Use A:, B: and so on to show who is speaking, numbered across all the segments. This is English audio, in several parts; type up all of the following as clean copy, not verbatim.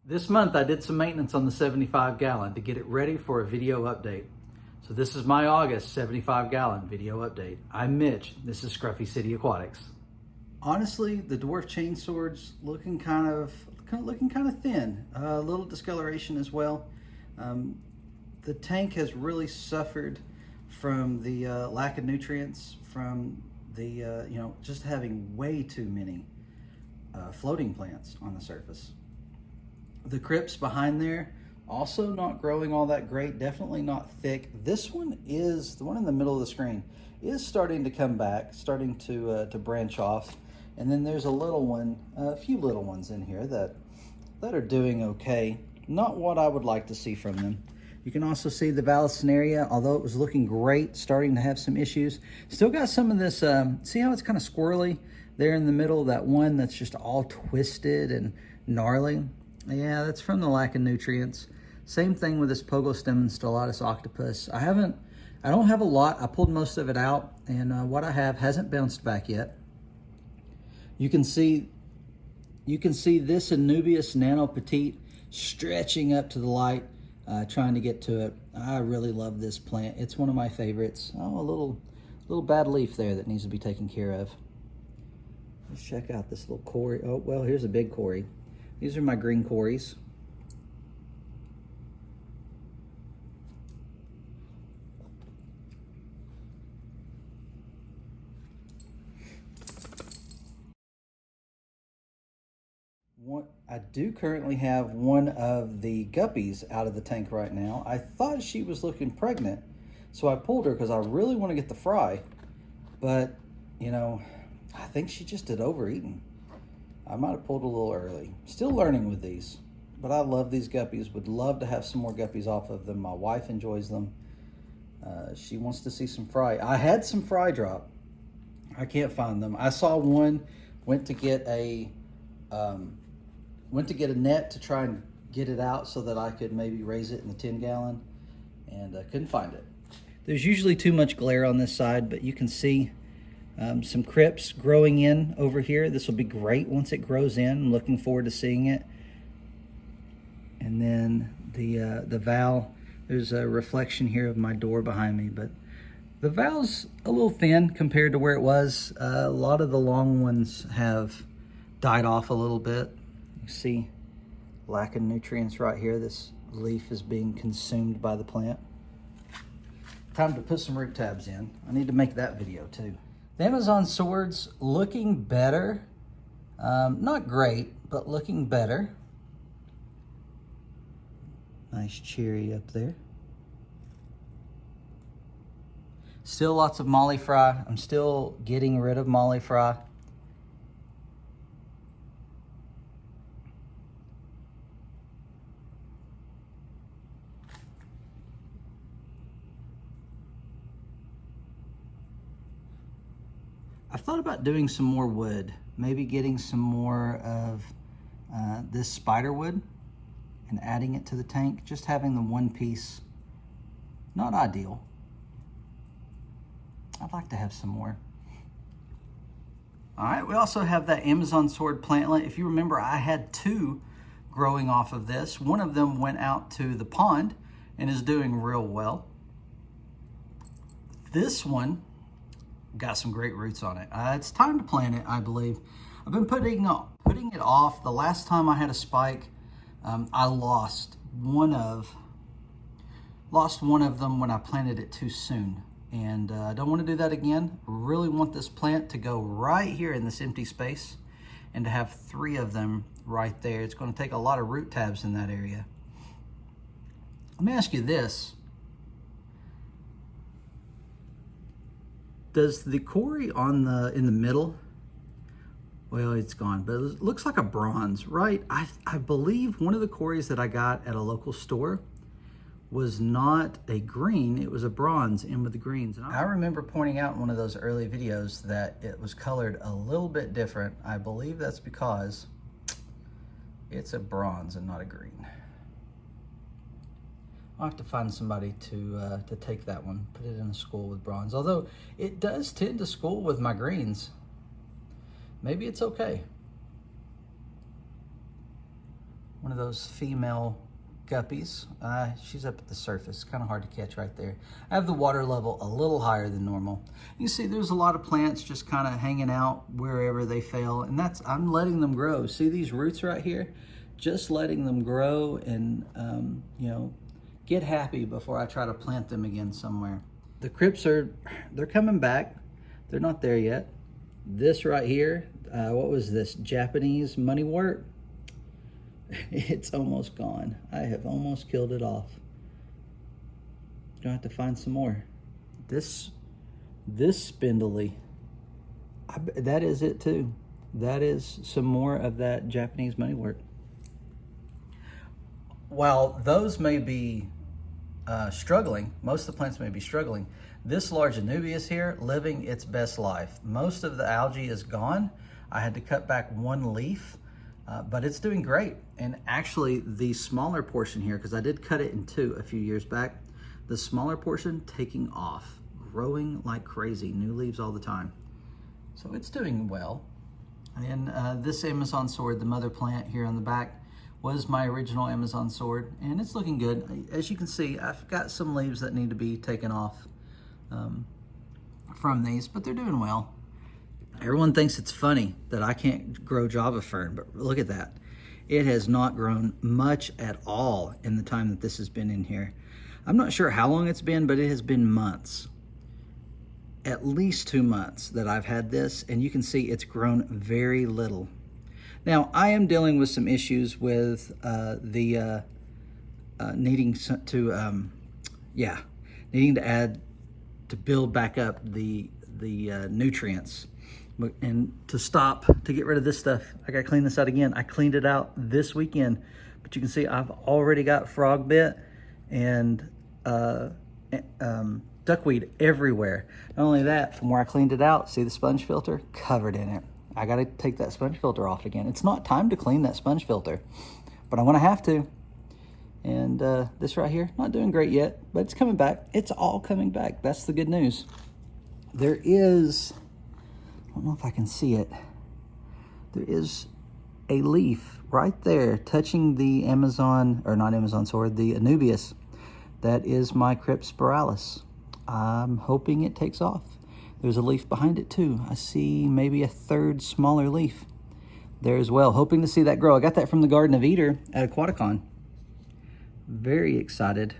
A: This month I did some maintenance on the 75 gallon to get it ready for a video update. So this is my August 75 gallon video update. I'm Mitch, this is Scruffy City Aquatics. Honestly, the dwarf chainsword's looking kind of thin. A little discoloration as well. The tank has really suffered from the lack of nutrients, from the just having way too many floating plants on the surface. The crypts behind there also not growing all that great, definitely not thick. This one is, the one in the middle of the screen, is starting to come back, starting to branch off. And then there's a little one, a few little ones in here that are doing okay. Not what I would like to see from them. You can also see the Vallisneria, although it was looking great, starting to have some issues. Still got some of this, see how it's kind of squirrely there in the middle, that one that's just all twisted and gnarly. Yeah, that's from the lack of nutrients. Same thing with this Pogostem stellatus octopus. I don't have a lot. I pulled most of it out, and what I have hasn't bounced back yet. You can see this Anubias nano petite stretching up to the light, trying to get to it. I really love this plant. It's one of my favorites. Oh, a little bad leaf there that needs to be taken care of. Let's check out this little Cory. Oh, well, here's a big Cory. These are my green Corys. I do currently have one of the guppies out of the tank right now. I thought she was looking pregnant, so I pulled her because I really want to get the fry. But, you know, I think she just had overeaten. I might have pulled a little early. Still learning with these, but I love these guppies. Would love to have some more guppies off of them. My wife enjoys them. She wants to see some fry. I had some fry drop. I can't find them. I saw one, went to get a net to try and get it out so that I could maybe raise it in the 10 gallon, and couldn't find it. There's usually too much glare on this side, but you can see some crypts growing in over here. This will be great once it grows in. I'm looking forward to seeing it. And then the valve, there's a reflection here of my door behind me, but the valve's a little thin compared to where it was. A lot of the long ones have died off a little bit. You see lack of nutrients right here. This leaf is being consumed by the plant. Time to put some root tabs in. I need to make that video too. The Amazon swords looking better. Not great, but looking better. Nice cherry up there. Still lots of molly fry. I'm still getting rid of molly fry. I thought about doing some more wood, maybe getting some more of this spider wood and adding it to the tank. Just having the one piece, not ideal. I'd like to have some more. All right, we also have that Amazon sword plantlet. If you remember, I had two growing off of this. One of them went out to the pond and is doing real well. This one got some great roots on it. It's time to plant it, I believe. I've been putting it off. The last time I had a spike, I lost one of them when I planted it too soon. And I don't want to do that again. Really want this plant to go right here in this empty space and to have 3 of them right there. It's going to take a lot of root tabs in that area. Let me ask you this. Does the Cory in the middle, well, it's gone, but it looks like a bronze, right? I believe one of the Corys that I got at a local store was not a green, it was a bronze in with the greens. And I remember pointing out in one of those early videos that it was colored a little bit different. I believe that's because it's a bronze and not a green. I'll have to find somebody to take that one, put it in a school with bronze. Although it does tend to school with my greens. Maybe it's okay. one of those female guppies. She's up at the surface, kind of hard to catch right there. I have the water level a little higher than normal. You see there's a lot of plants just kind of hanging out wherever they fail, and I'm letting them grow. See these roots right here? Just letting them grow and you know, get happy before I try to plant them again somewhere. The crypts they're coming back. They're not there yet. This right here, what was this? Japanese moneywort? It's almost gone. I have almost killed it off. Gonna have to find some more. This spindly, that is it too. That is some more of that Japanese moneywort. While those may be struggling, most of the plants may be struggling, this large Anubias here, living its best life. Most of the algae is gone. I had to cut back one leaf, but it's doing great. And actually the smaller portion here, because I did cut it in two a few years back, the smaller portion taking off, growing like crazy, new leaves all the time. So it's doing well. And this Amazon sword, the mother plant here on the back, was my original Amazon sword, and it's looking good. As you can see, I've got some leaves that need to be taken off from these, but they're doing well. Everyone thinks it's funny that I can't grow Java fern, but look at that. It has not grown much at all in the time that this has been in here. I'm not sure how long it's been, but it has been months. At least 2 months that I've had this, and you can see it's grown very little. Now, I am dealing with some issues with needing to add, to build back up the nutrients. And to get rid of this stuff, I gotta clean this out again. I cleaned it out this weekend, but you can see I've already got frog bit and duckweed everywhere. Not only that, from where I cleaned it out, see the sponge filter? Covered in it. I gotta take that sponge filter off again. It's not time to clean that sponge filter, but I'm gonna have to. And this right here, not doing great yet, but it's coming back. It's all coming back. That's the good news. There is, I don't know if I can see it. There is a leaf right there touching the Amazon, or not Amazon sword, the Anubias. That is my Cryptspiralis. I'm hoping it takes off. There's a leaf behind it too. I see maybe a third smaller leaf there as well. Hoping to see that grow. I got that from the Garden of Eder at Aquaticon. Very excited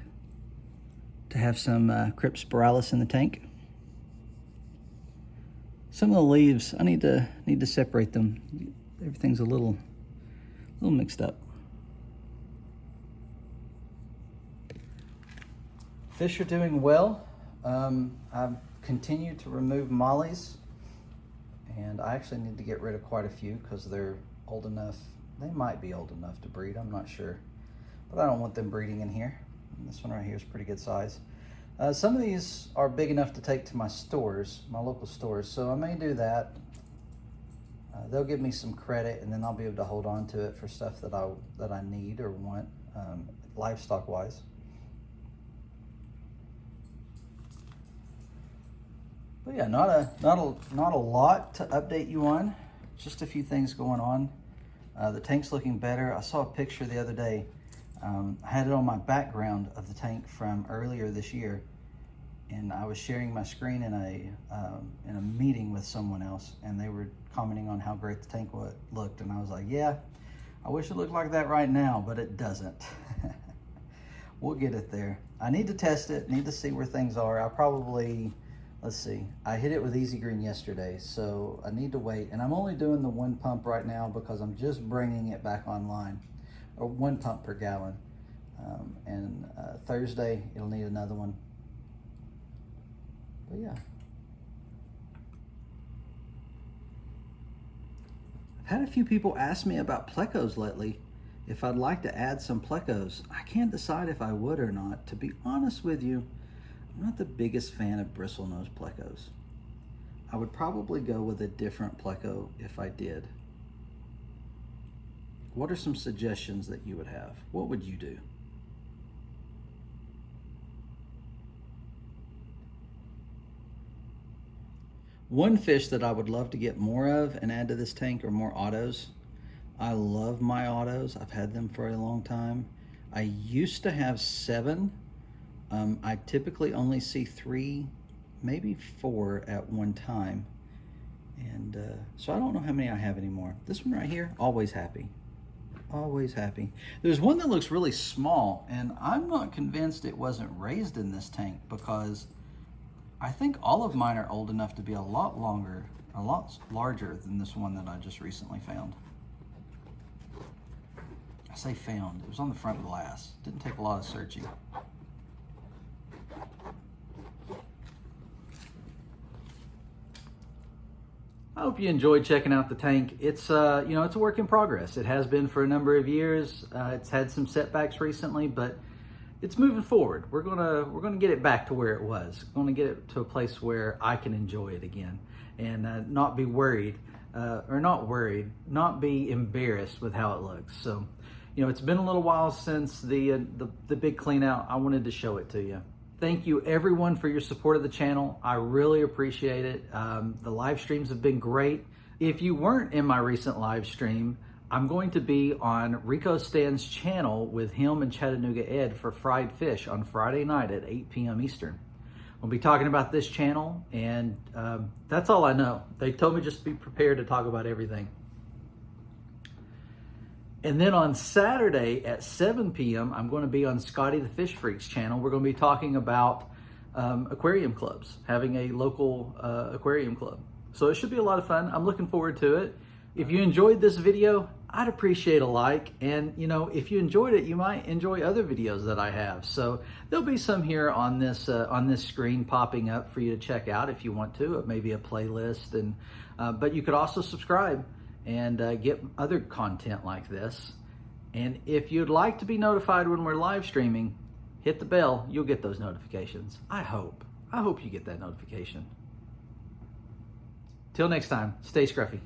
A: to have some Cryptspiralis in the tank. Some of the leaves, I need to separate them. Everything's a little mixed up. Fish are doing well. I've continued to remove mollies, and I actually need to get rid of quite a few because they're old enough. They might be old enough to breed, I'm not sure, but I don't want them breeding in here. And this one right here is pretty good size. Some of these are big enough to take to my stores, my local stores, so I may do that. They'll give me some credit, and then I'll be able to hold on to it for stuff that I need or want, livestock wise. But yeah, not a lot to update you on. Just a few things going on. The tank's looking better. I saw a picture the other day. I had it on my background of the tank from earlier this year, and I was sharing my screen in a meeting with someone else, and they were commenting on how great the tank looked, and I was like, yeah, I wish it looked like that right now, but it doesn't. We'll get it there. I need to test it. Need to see where things are. I probably. Let's see, I hit it with Easy Green yesterday, so I need to wait. And I'm only doing the 1 pump right now because I'm just bringing it back online, or 1 pump per gallon. Thursday, it'll need another one. But yeah. I've had a few people ask me about plecos lately, if I'd like to add some plecos. I can't decide if I would or not. To be honest with you, I'm not the biggest fan of bristlenose plecos. I would probably go with a different pleco if I did. What are some suggestions that you would have? What would you do? One fish that I would love to get more of and add to this tank are more autos. I love my autos. I've had them for a long time. I used to have 7. I typically only see 3, maybe 4 at one time. And so I don't know how many I have anymore. This one right here, always happy. Always happy. There's one that looks really small, and I'm not convinced it wasn't raised in this tank, because I think all of mine are old enough to be a lot larger than this one that I just recently found. I say found, it was on the front glass. Didn't take a lot of searching. I hope you enjoyed checking out the tank. It's it's a work in progress. It has been for a number of years. It's had some setbacks recently, but it's moving forward. We're gonna get it back to where it was. We're gonna get it to a place where I can enjoy it again, and not be worried, not be embarrassed with how it looks. So, it's been a little while since the big clean out. I wanted to show it to you. Thank you everyone for your support of the channel. I really appreciate it. The live streams have been great. If you weren't in my recent live stream, I'm going to be on Rico Stan's channel with him and Chattanooga Ed for fried fish on Friday night at 8 p.m. Eastern. We'll be talking about this channel, and that's all I know. They told me just to be prepared to talk about everything. And then on Saturday at 7 p.m., I'm going to be on Scotty the Fish Freak's channel. We're going to be talking about aquarium clubs, having a local aquarium club. So it should be a lot of fun. I'm looking forward to it. If you enjoyed this video, I'd appreciate a like. And, if you enjoyed it, you might enjoy other videos that I have. So there'll be some here on this screen popping up for you to check out if you want to, maybe a playlist. And but you could also subscribe and get other content like this. And if you'd like to be notified when we're live streaming, hit the bell. You'll get those notifications. I hope you get that notification. Till next time, stay scruffy.